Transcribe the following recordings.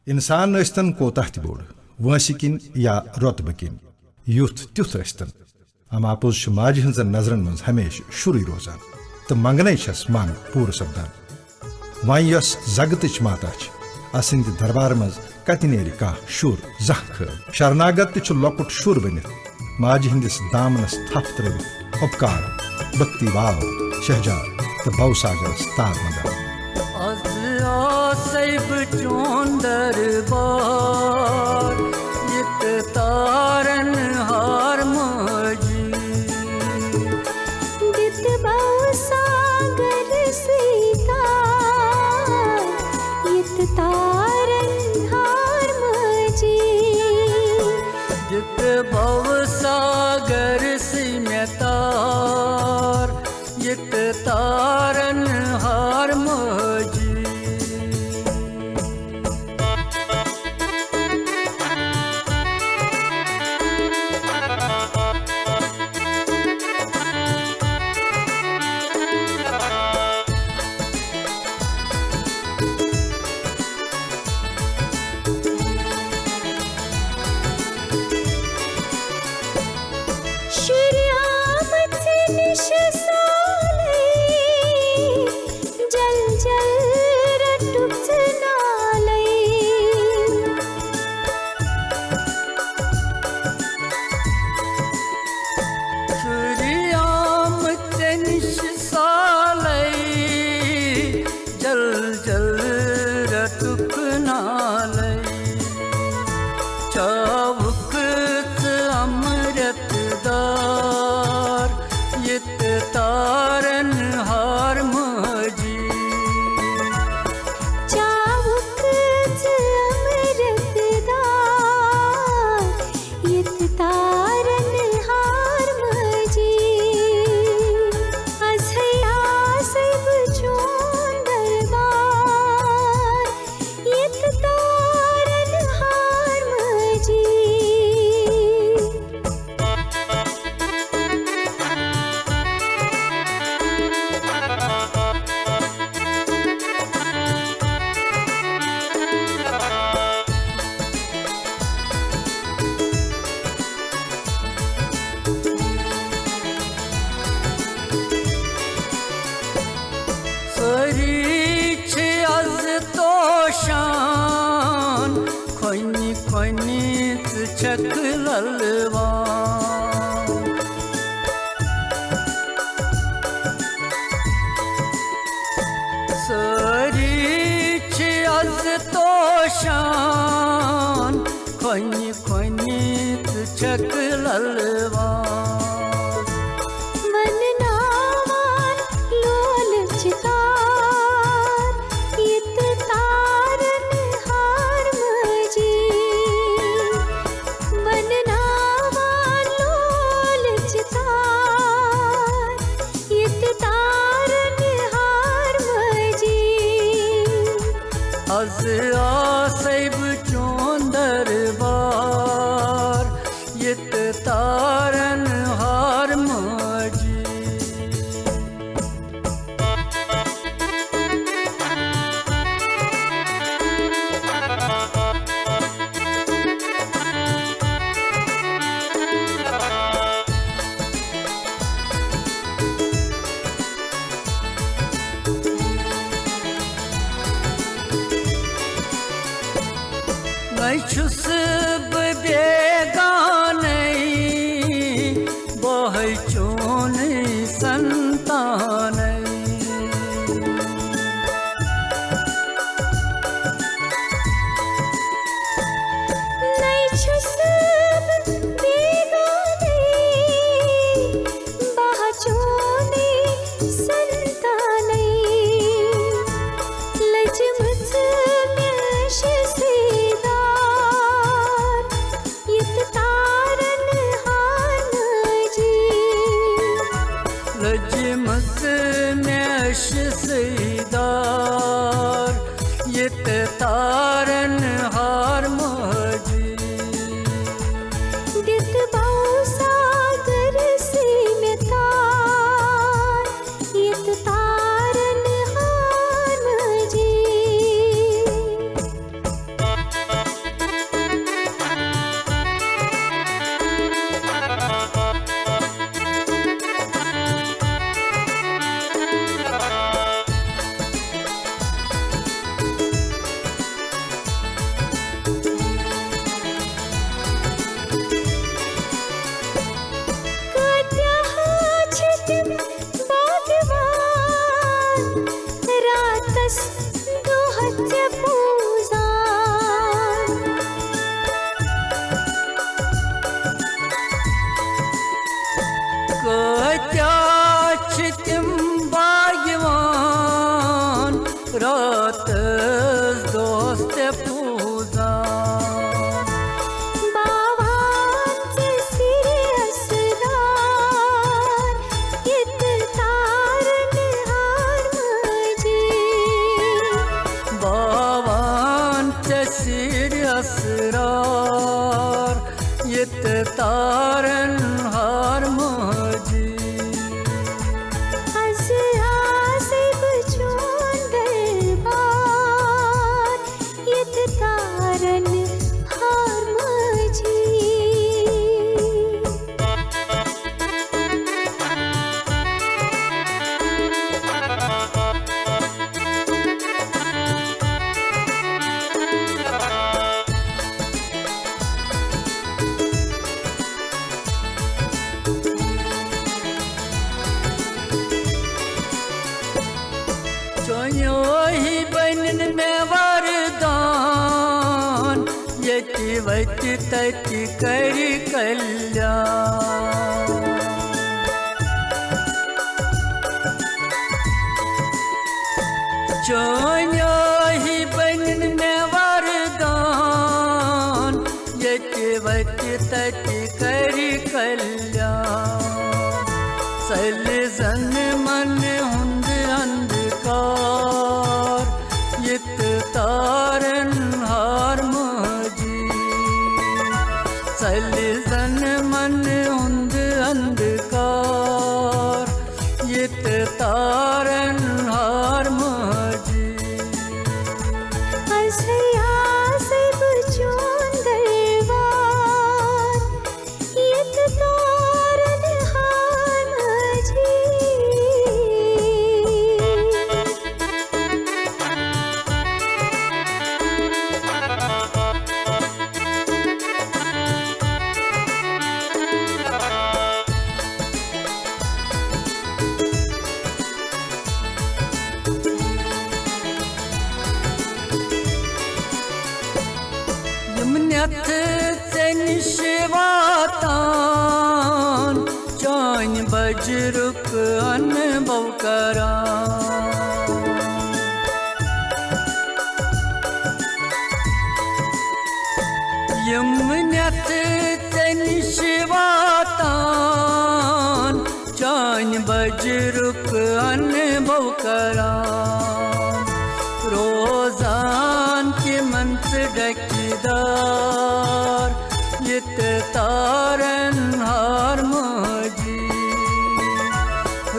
इंसान स्तन कोताह त बोड़ वंसि किन या रोतबह किन युथ तुथ स्तन अमापोज माज हजन नजरन मज हमेश शुरू रोजान तो मंगने छस मांग पूर सपदान वन यस जगतच माता असंद दरबार मज कत नेर कह शुर जह खब शरनागत त लकुट शुर बनित माज हंदिस दामनस थप त्रित उपकार बत्ती वाव शहजार तो बौसागरस तार मदार सैब चोन दरबार यत तारन हार मजी दित बौसागर सीता यत तारन हार मजी दित बौसागर सीमेतार यत तारन हार मजी लज मुझ में तसीर असरार यत तारन हार मोजी Az asib chon darbar yet taran har maji ही बनन में वरदान यति वति तति करि कल्याण चोन्यो ही बनन में वरदान यति वति तति करि कल्याण सल जन मन हुंद अंधकार यत तारन हार मोजी सल जन मन हुंद अंधकार यत तारन हार मोजी Az asib chon darbar yet taran har maji यमन्यत निशिवातान चान बजरुक अनुभव करा यमन्यत निशिवातान चान बजरुक अनुभव करा रोजान के मंस डकीदार यत तारन हार मोजी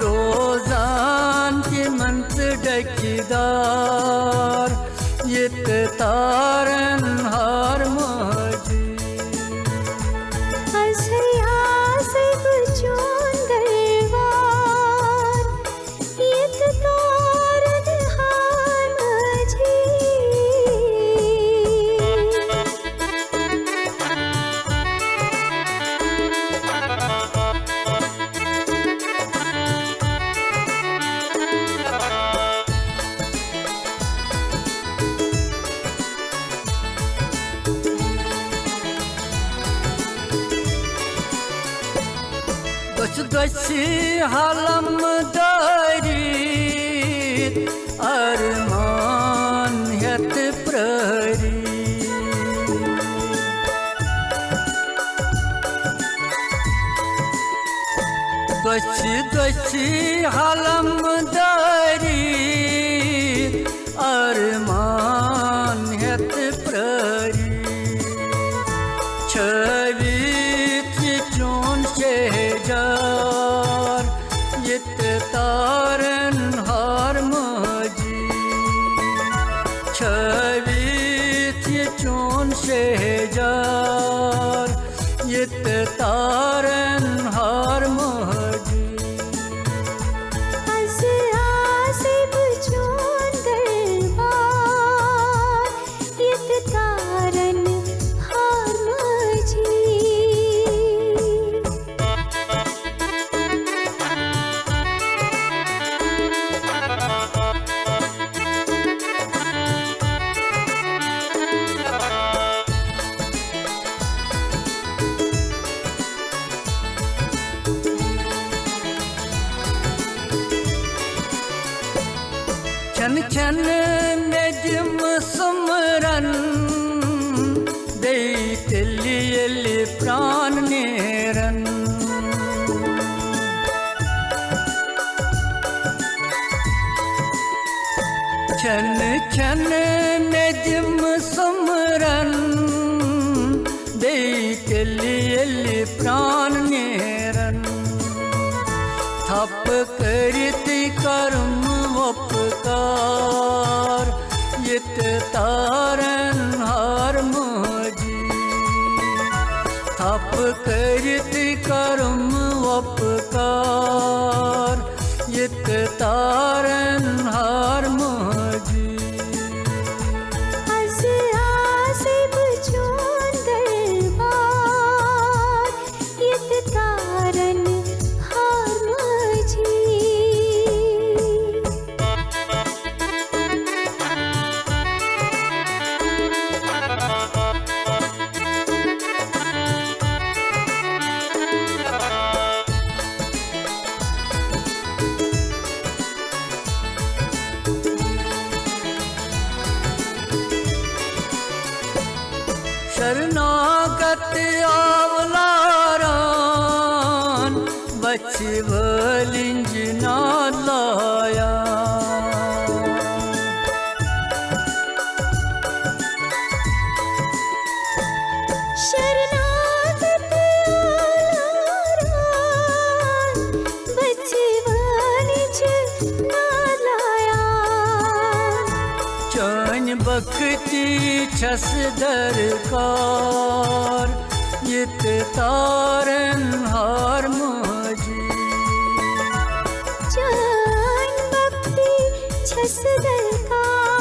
रोजान के मंस डकीदार यत तारन हार मोजी Az asib chon darbar yet taran har maji दस दस हलम दारी अरमान यत प्रहरी दस दस हलम दारी अरमान यत प्रहरी छवित चोन शहजार यत तारन हार मोजी छवित चोन शहजार यत तारन हार मोजी Az asib chon darbar yet taran har maji छन छन में जिम सुमरन दे तिल्ली प्राण नेरन छन छन में जिम सुमरन आप करती करम उपकार इत तारन हार मोजी Az asib chon darbar yet taran har majhi शरणागत आवलारान बचवलिंज ना लाया शरणागत आलारान बचवानिज ना लाया चन बखती छस दरकार इत तारन हार मोजी जान भक्ति छस दरकार